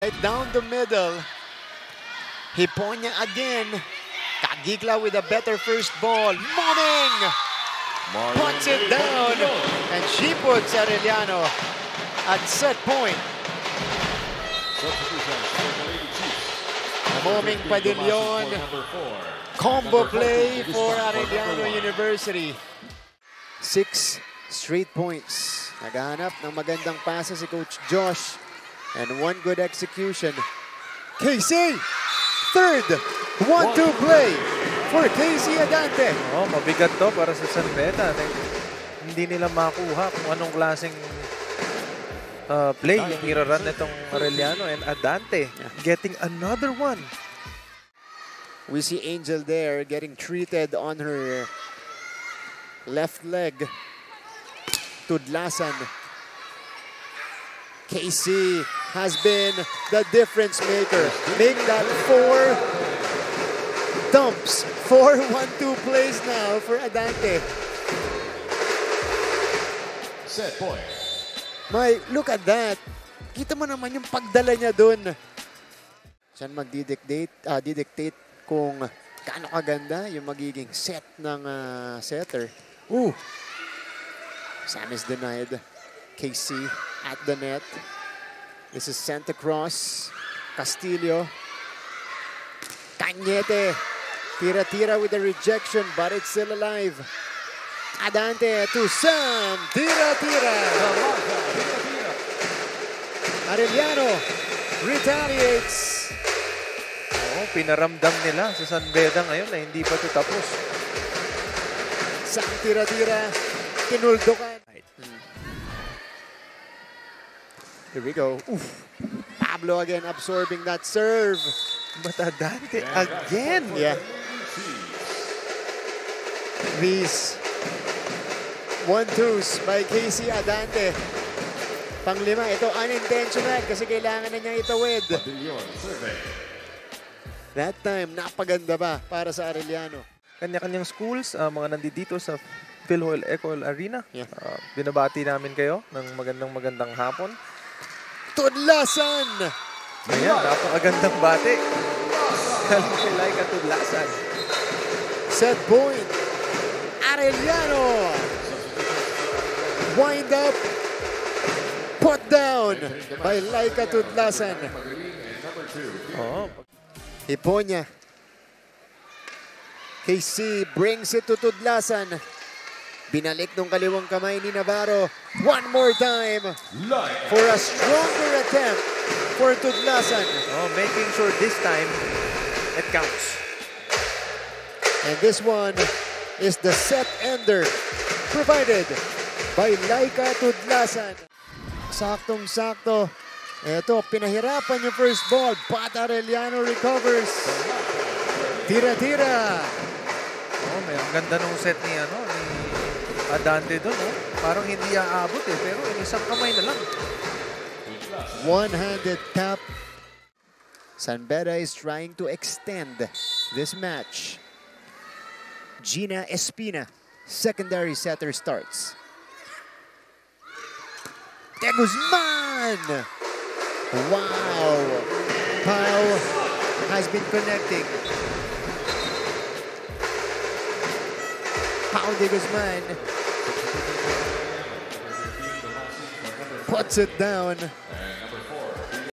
right down the middle. Hiponya again. Kagigla with a better first ball. Moming! Puts it down. And she puts Arellano at set point. Moming Padillon. Combo play for Arellano University. 6 straight points. Naghahanap ng magandang pasa si Coach Josh. And one good execution. KC! Third 1-2 play for KC Adante. Oh, mabigat to para sa San Beda. Hindi nila makuha kung anong klaseng play yung ira-run nitong Arellano, and Adante getting another one. We see Angel there getting treated on her left leg. Tudlasan. KC has been the difference maker. Make that 4 dumps. 4 1-2 plays now for Adante. Set point. Look at that. Kita mo naman yung pagdala niya dun. Siya magdidictate kung gaano kaganda yung magiging set ng setter. Ooh. Sam is denied. KC at the net. This is Santa Cruz. Castillo. Cañete. Tira-tira with a rejection, but it's still alive. Adante to Sam. Tira-tira. Arellano retaliates. Oh, pinaramdam nila sa San Beda ngayon na hindi pa ito tapos. Sam tira-tira. Kinuldukan. Here we go. Oof. Pablo again absorbing that serve. But Adante again. Yeah. These 1-2s by KC Adante. Panglima, ito unintentional kasi kailangan na niyang itawid. That time, napaganda ba para sa Arellano? Kanya-kanyang schools, mga nandito sa PhilHoyle Ecole Arena. Yeah. Binabati namin kayo ng magandang hapon. Tudlasan! Ayan, napakagandang bati. Kay Laika Tudlasan. Set point. Arellano. Wind up. Put down by Laika Tudlasan. Oh. Hiponya. KC brings it to Tudlasan. Binalik ng kaliwang kamay ni Navarro. One more time for a stronger attempt for Tudlasan. Oh, making sure this time it counts. And this one is the set ender provided by Laika Tudlasan. Saktong-sakto. Ito, pinahirapan yung first ball, but Arellano recovers. Tira-tira. Oh, may ang ganda nung set ni Adante doon, oh. Parang hindi aabot pero isang kamay na lang. One-handed tap. San Beda is trying to extend this match. Gina Espina, secondary setter, starts. De Guzman! Wow! Pau has been connecting. Pau De Guzman puts it down.